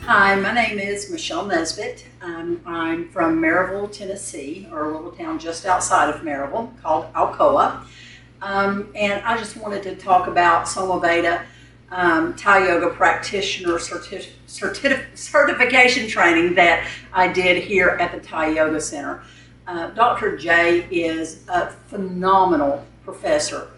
Hi, my name is Michelle Nesbit. I'm from Maryville, Tennessee, or a little town just outside of Maryville called Alcoa. And I just wanted to talk about SomaVeda Thai Yoga Practitioner certification training that I did here at the Thai Yoga Center. Dr. J is a phenomenal professor.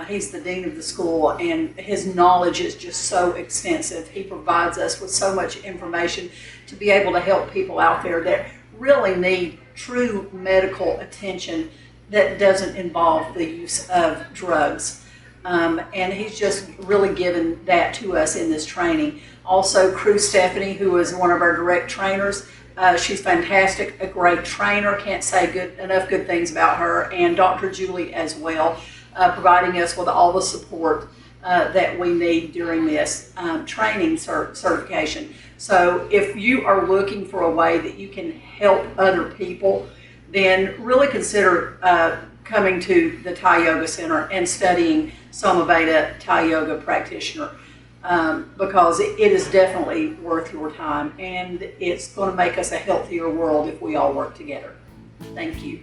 He's the dean of the school, and his knowledge is just so extensive. He provides us with so much information to be able to help people out there that really need true medical attention that doesn't involve the use of drugs. And he's just really given that to us in this training. Also, Crew Stephanie, who is one of our direct trainers, she's fantastic, a great trainer, can't say enough good things about her, and Dr. Julie as well, providing us with all the support that we need during this training certification. So if you are looking for a way that you can help other people, then really consider coming to the Thai Yoga Center and studying SomaVeda Thai Yoga Practitioner, because it is definitely worth your time, and it's going to make us a healthier world if we all work together. Thank you.